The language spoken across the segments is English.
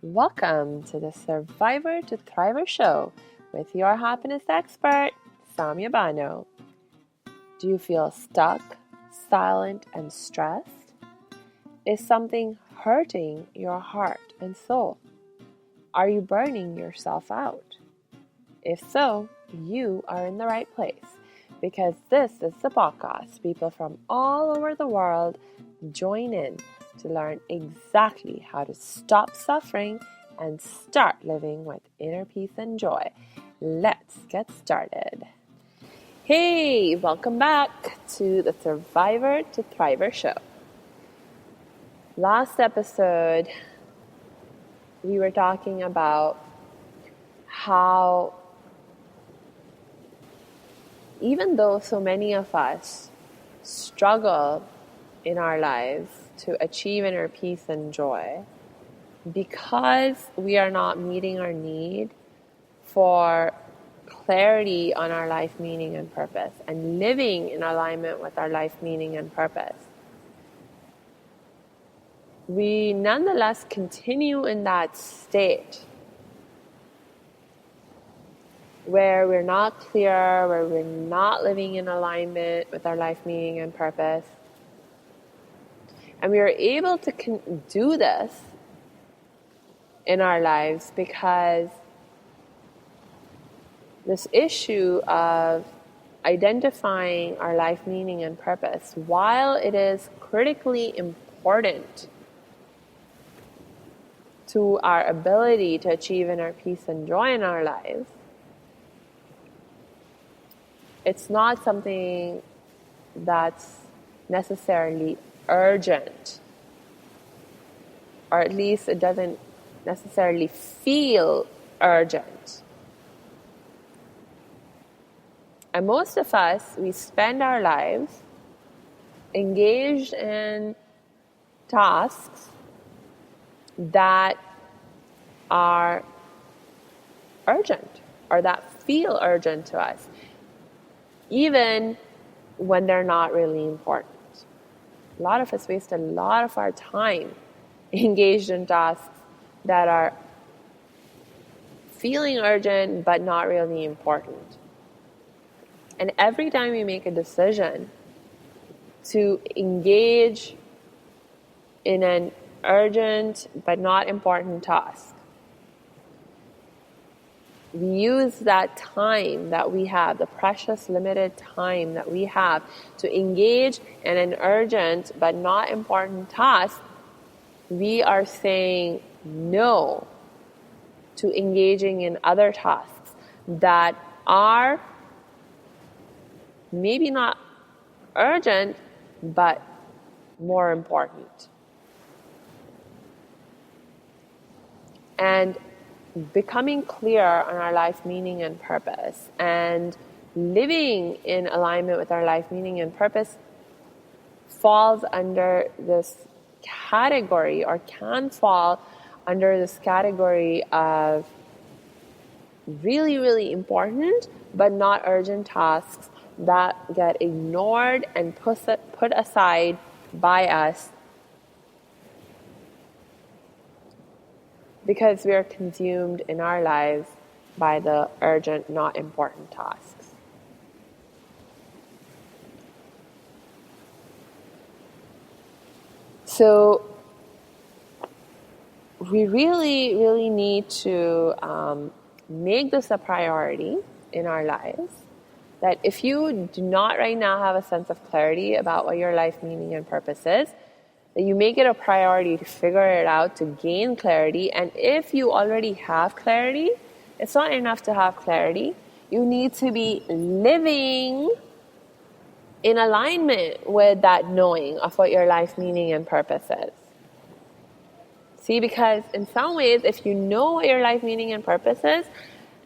Welcome to the Survivor to Thriver show with your happiness expert, Samia Bano. Do you feel stuck, silent, and stressed? Is something hurting your heart and soul? Are you burning yourself out? If so, you are in the right place because this is the podcast people from all over the world join in to learn exactly how to stop suffering and start living with inner peace and joy. Let's get started. Hey, welcome back to the Survivor to Thriver show. Last episode, we were talking about how even though so many of us struggle in our lives to achieve inner peace and joy, because we are not meeting our need for clarity on our life meaning and purpose and living in alignment with our life meaning and purpose, we nonetheless continue in that state where we're not clear, where we're not living in alignment with our life meaning and purpose. And we are able to do this in our lives because this issue of identifying our life meaning and purpose, while it is critically important to our ability to achieve inner peace and joy in our lives, it's not something that's necessarily urgent, or at least it doesn't necessarily feel urgent. And most of us, we spend our lives engaged in tasks that are urgent or that feel urgent to us, even when they're not really important. A lot of us waste a lot of our time engaged in tasks that are feeling urgent but not really important. And every time we make a decision to engage in an urgent but not important task, we use that time that we have, the precious limited time that we have to engage in an urgent but not important task. We are saying no to engaging in other tasks that are maybe not urgent but more important. And becoming clear on our life meaning and purpose and living in alignment with our life meaning and purpose falls under this category, or can fall under this category of really, really important but not urgent tasks that get ignored and put aside by us because we are consumed in our lives by the urgent, not important tasks. So we really, really need to make this a priority in our lives. That if you do not right now have a sense of clarity about what your life meaning and purpose is, that you make it a priority to figure it out, to gain clarity. And if you already have clarity, it's not enough to have clarity. You need to be living in alignment with that knowing of what your life meaning and purpose is. See, because in some ways, if you know what your life meaning and purpose is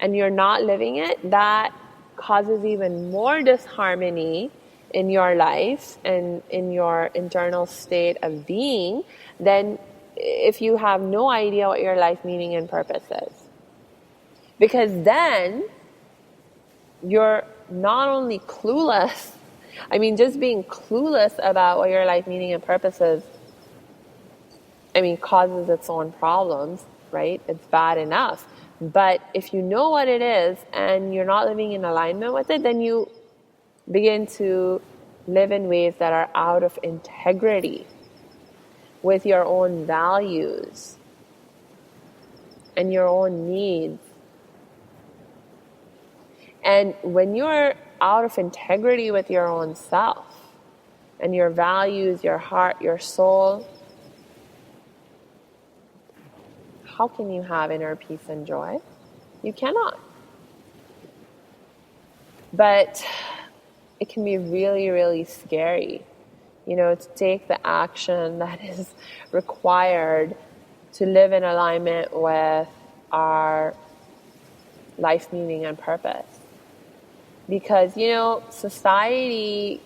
and you're not living it, that causes even more disharmony in your life and in your internal state of being than if you have no idea what your life meaning and purpose is. Because then you're not only clueless, just being clueless about what your life meaning and purpose is, causes its own problems. right? It's bad enough. But if you know what it is and you're not living in alignment with it, then you begin to live in ways that are out of integrity with your own values and your own needs. And when you're out of integrity with your own self and your values, your heart, your soul, how can you have inner peace and joy? You cannot. But it can be really, really scary, to take the action that is required to live in alignment with our life meaning and purpose. Because, society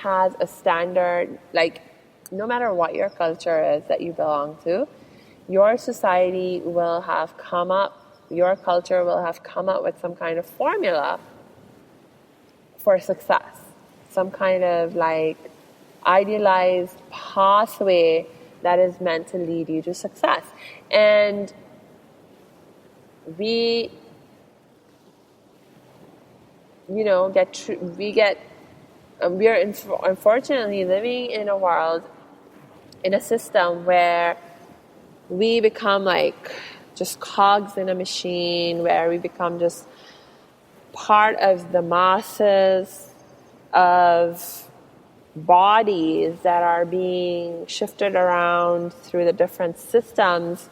has a standard, no matter what your culture is that you belong to, your society will have come up, your culture will have come up with some kind of formula for success. Some kind of idealized pathway that is meant to lead you to success. And we are unfortunately living in a world, in a system where we become just cogs in a machine, where we become just part of the masses of bodies that are being shifted around through the different systems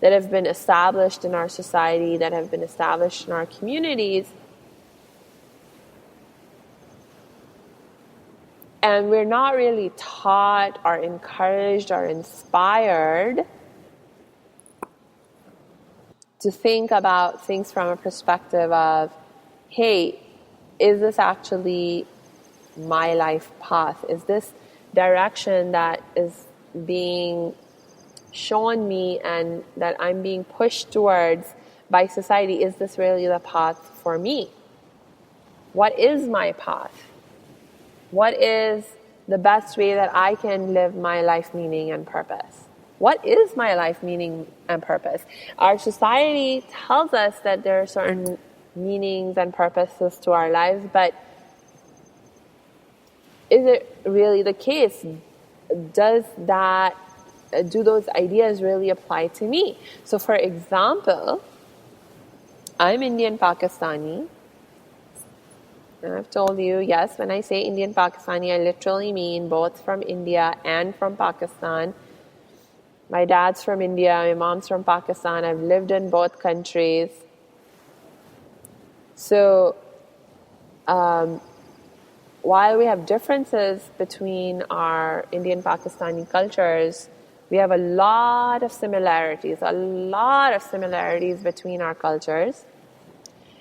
that have been established in our society, that have been established in our communities. And we're not really taught or encouraged or inspired to think about things from a perspective of, hey, is this actually my life path? Is this direction that is being shown me and that I'm being pushed towards by society, is this really the path for me? What is my path? What is the best way that I can live my life meaning and purpose? What is my life meaning and purpose? Our society tells us that there are certain meanings and purposes to our lives, but is it really the case? Do those ideas really apply to me? So for example, I'm Indian Pakistani. And I've told you, yes, when I say Indian Pakistani, I literally mean both from India and from Pakistan. My dad's from India, my mom's from Pakistan. I've lived in both countries. So, while we have differences between our Indian Pakistani cultures, we have a lot of similarities between our cultures.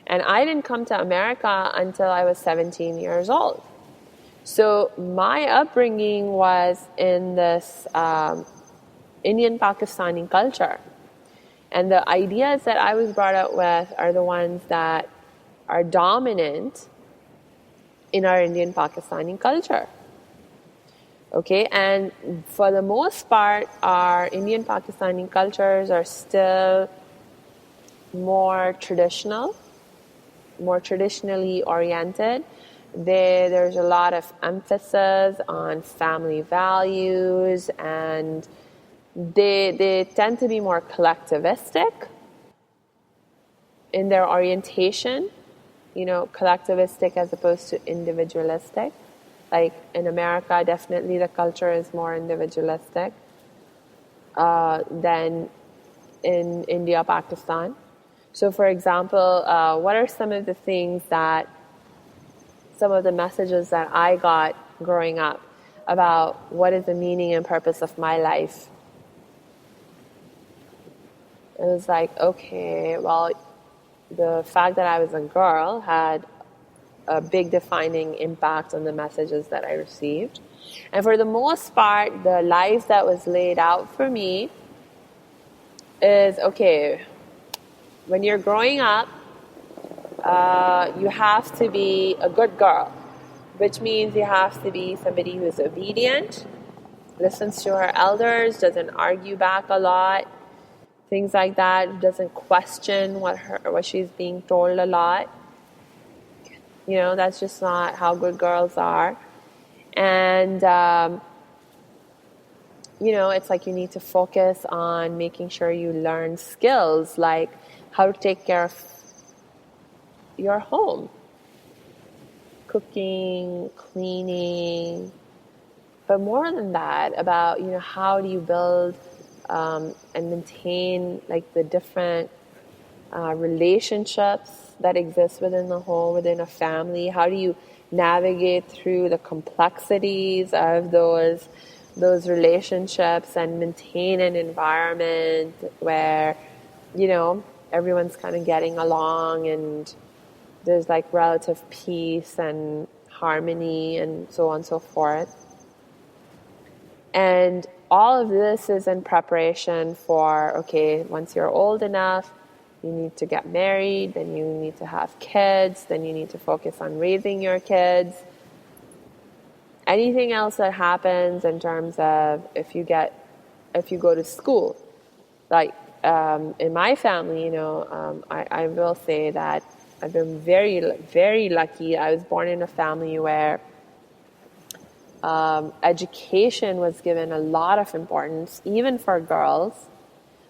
And I didn't come to America until I was 17 years old. So my upbringing was in this Indian Pakistani culture. And the ideas that I was brought up with are the ones that are dominant in our Indian Pakistani culture. Okay, and for the most part, our Indian Pakistani cultures are still more traditionally oriented. There's a lot of emphasis on family values, and they tend to be more collectivistic in their orientation, collectivistic as opposed to individualistic. Like in America, definitely the culture is more individualistic than in India, Pakistan. So, for example, what are some of the messages that I got growing up about what is the meaning and purpose of my life? It was okay, well, the fact that I was a girl had a big defining impact on the messages that I received. And for the most part, the life that was laid out for me is, okay, when you're growing up, you have to be a good girl, which means you have to be somebody who's obedient, listens to her elders, doesn't argue back a lot, things like that, doesn't question what she's being told a lot. That's just not how good girls are. And it's like you need to focus on making sure you learn skills like how to take care of your home, cooking, cleaning, but more than that, about how do you build and maintain like the different relationships that exist within the home, within a family. How do you navigate through the complexities of those relationships and maintain an environment where everyone's kind of getting along and there's like relative peace and harmony and so on and so forth. And all of this is in preparation for, okay, once you're old enough, you need to get married, then you need to have kids, then you need to focus on raising your kids. Anything else that happens in terms of if you go to school, like in my family, I will say that I've been very, very lucky. I was born in a family where education was given a lot of importance, even for girls.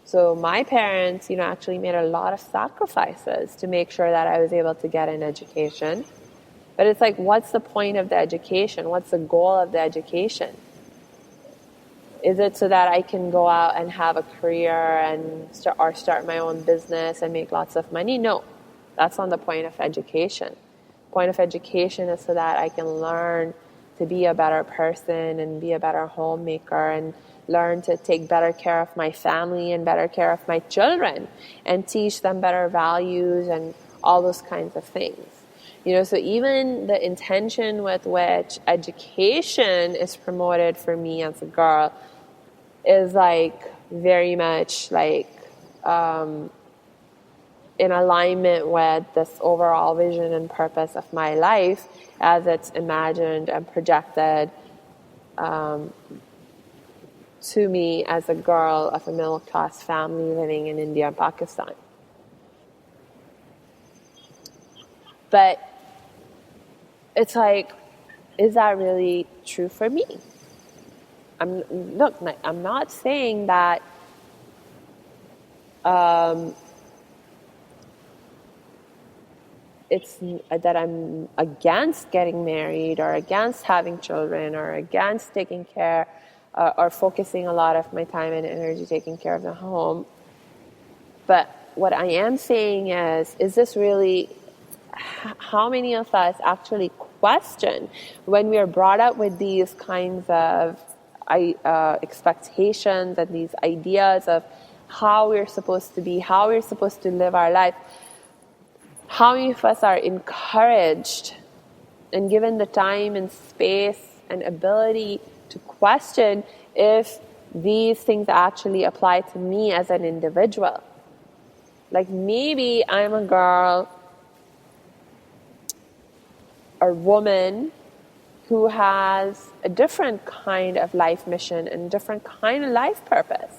So my parents, actually made a lot of sacrifices to make sure that I was able to get an education. But it's like, what's the point of the education? What's the goal of the education? Is it so that I can go out and have a career and start my own business and make lots of money? No, that's not the point of education. The point of education is so that I can learn to be a better person and be a better homemaker and learn to take better care of my family and better care of my children and teach them better values and all those kinds of things. So even the intention with which education is promoted for me as a girl is like very much like in alignment with this overall vision and purpose of my life as it's imagined and projected to me as a girl of a middle-class family living in India and Pakistan. But it's like, is that really true for me? I'm not saying that it's that I'm against getting married or against having children or against taking care or focusing a lot of my time and energy taking care of the home. But what I am saying is this really, how many of us actually question when we are brought up with these kinds of expectations and these ideas of how we're supposed to be, how we're supposed to live our life? How many of us are encouraged and given the time and space and ability to question if these things actually apply to me as an individual? Like, maybe I'm a girl or woman who has a different kind of life mission and different kind of life purpose,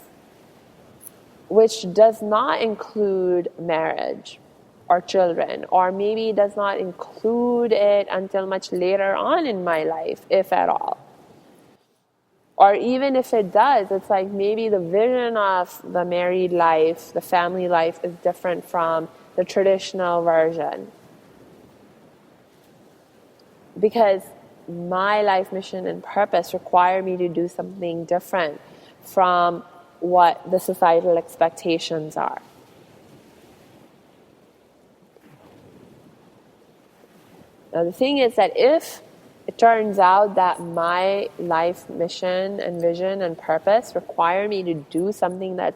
which does not include marriage or children, or maybe does not include it until much later on in my life, if at all. Or even if it does, it's like maybe the vision of the married life, the family life, is different from the traditional version. Because my life mission and purpose require me to do something different from what the societal expectations are. Now, the thing is that if it turns out that my life mission and vision and purpose require me to do something that's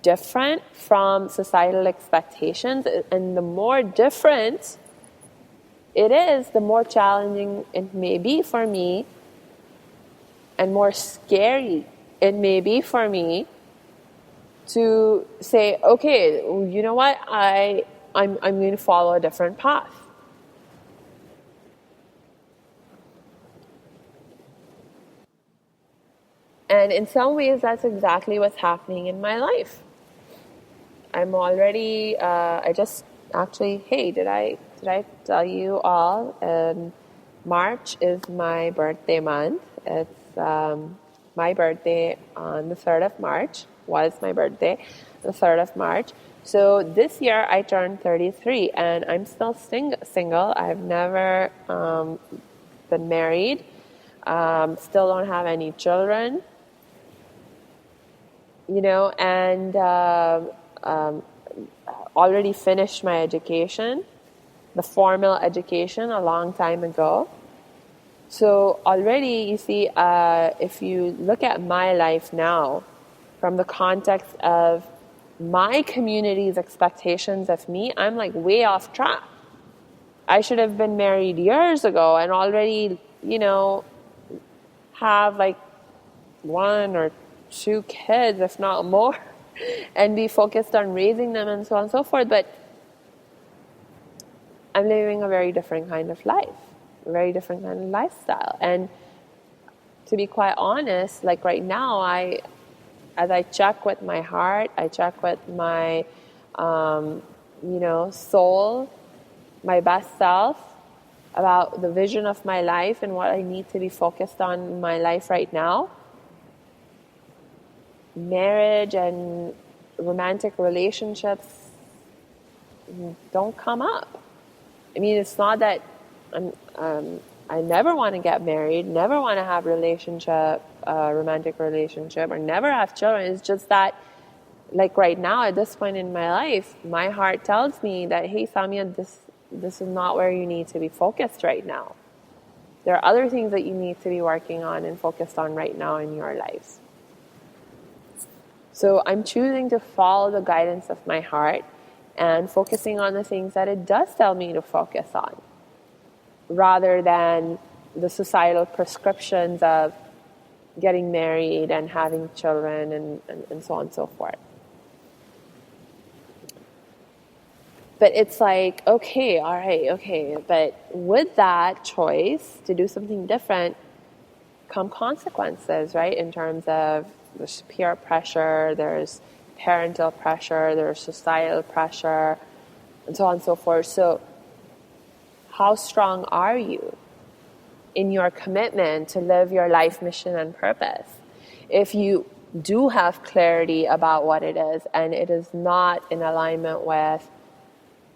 different from societal expectations, and the more different it is, the more challenging it may be for me and more scary it may be for me to say, okay, you know what, I'm going to follow a different path. And in some ways, that's exactly what's happening in my life. I'm already, I just actually, hey, did I tell you all? March is my birthday month. It's my birthday on the 3rd of March, was my birthday, the 3rd of March. So this year I turned 33 and I'm still single. I've never been married, still don't have any children, and already finished my education, the formal education, a long time ago. So already, you see, if you look at my life now from the context of my community's expectations of me, I'm like way off track. I should have been married years ago and already, have like 1 or 2 kids, if not more, and be focused on raising them and so on and so forth. But I'm living a very different kind of life, a very different kind of lifestyle. And to be quite honest, like right now, as I check with my heart, I check with my, soul, my best self, about the vision of my life and what I need to be focused on in my life right now. Marriage and romantic relationships don't come up. I mean, it's not that I never want to get married, never want to have romantic relationship, or never have children. It's just that, like right now, at this point in my life, my heart tells me that, hey, Samia, this is not where you need to be focused right now. There are other things that you need to be working on and focused on right now in your life. So I'm choosing to follow the guidance of my heart and focusing on the things that it does tell me to focus on, rather than the societal prescriptions of getting married and having children and so on and so forth. But it's like, okay, all right, okay. But with that choice to do something different come consequences, right? In terms of there's peer pressure, there's parental pressure, there's societal pressure, and so on and so forth. So how strong are you in your commitment to live your life mission and purpose? If you do have clarity about what it is and it is not in alignment with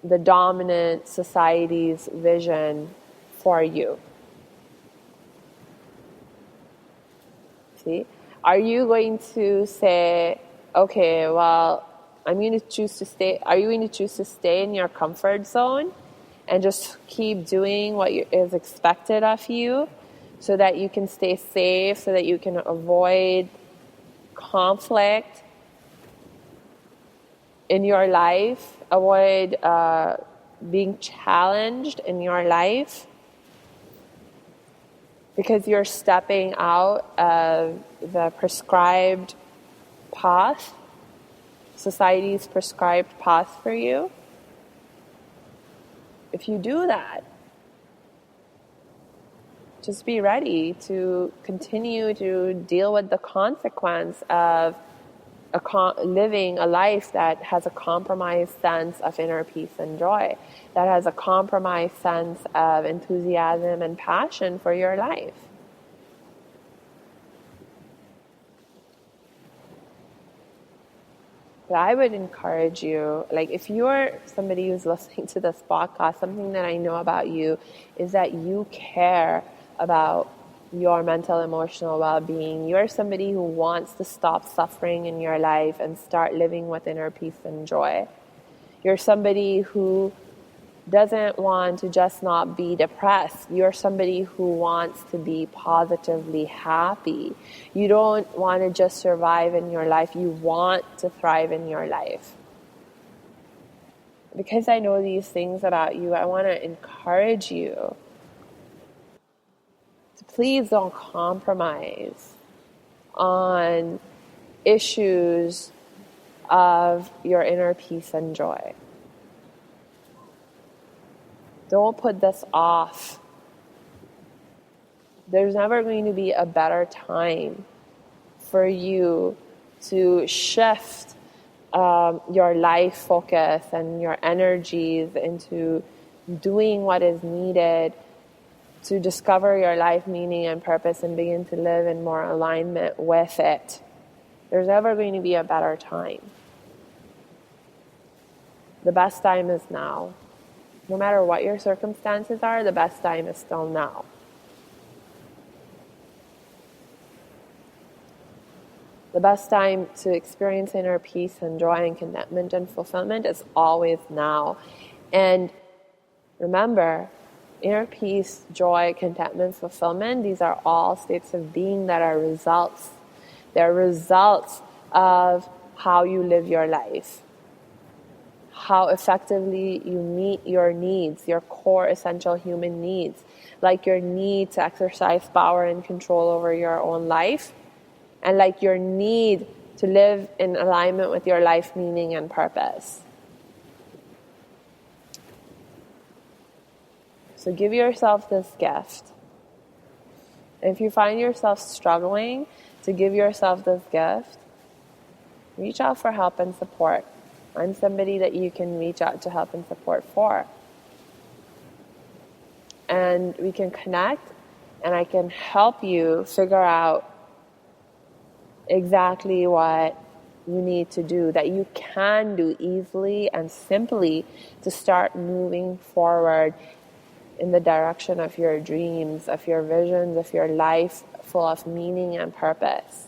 the dominant society's vision for you. See? Are you going to say, okay, well, are you going to choose to stay in your comfort zone and just keep doing what is expected of you so that you can stay safe, so that you can avoid conflict in your life, avoid being challenged in your life because you're stepping out of the prescribed path, society's prescribed path for you? If you do that, just be ready to continue to deal with the consequence of living a life that has a compromised sense of inner peace and joy, that has a compromised sense of enthusiasm and passion for your life. But I would encourage you, like if you're somebody who's listening to this podcast, something that I know about you is that you care about your mental, emotional well-being. You're somebody who wants to stop suffering in your life and start living with inner peace and joy. You're somebody who doesn't want to just not be depressed. You're somebody who wants to be positively happy. You don't want to just survive in your life. You want to thrive in your life. Because I know these things about you, I want to encourage you. Please don't compromise on issues of your inner peace and joy. Don't put this off. There's never going to be a better time for you to shift your life focus and your energies into doing what is needed to discover your life meaning and purpose and begin to live in more alignment with it, there's never going to be a better time. The best time is now. No matter what your circumstances are, the best time is still now. The best time to experience inner peace and joy and contentment and fulfillment is always now. And remember, inner peace, joy, contentment, fulfillment, these are all states of being that are results. They're results of how you live your life, how effectively you meet your needs, your core essential human needs, like your need to exercise power and control over your own life, and like your need to live in alignment with your life meaning and purpose. So give yourself this gift. If you find yourself struggling to give yourself this gift, reach out for help and support. I'm somebody that you can reach out to help and support for. And we can connect, and I can help you figure out exactly what you need to do, that you can do easily and simply to start moving forward in the direction of your dreams, of your visions, of your life full of meaning and purpose.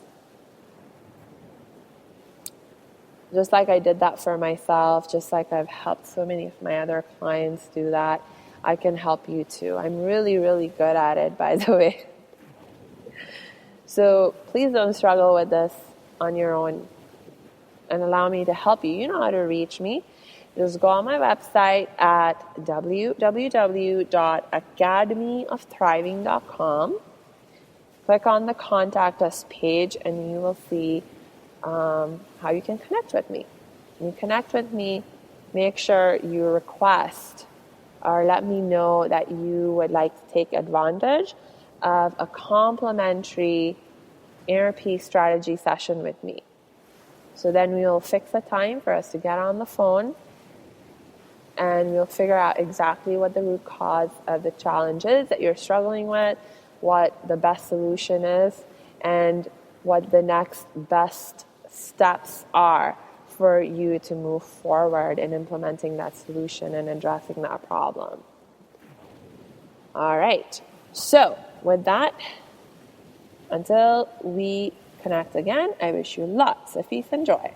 Just like I did that for myself, just like I've helped so many of my other clients do that, I can help you too. I'm really, really good at it, by the way. So please don't struggle with this on your own and allow me to help you. You know how to reach me. Just go on my website at www.academyofthriving.com. Click on the Contact Us page and you will see how you can connect with me. When you connect with me, make sure you request or let me know that you would like to take advantage of a complimentary inner peace strategy session with me. So then we will fix a time for us to get on the phone and we'll figure out exactly what the root cause of the challenge is that you're struggling with, what the best solution is, and what the next best steps are for you to move forward in implementing that solution and addressing that problem. All right. So with that, until we connect again, I wish you lots of peace and joy.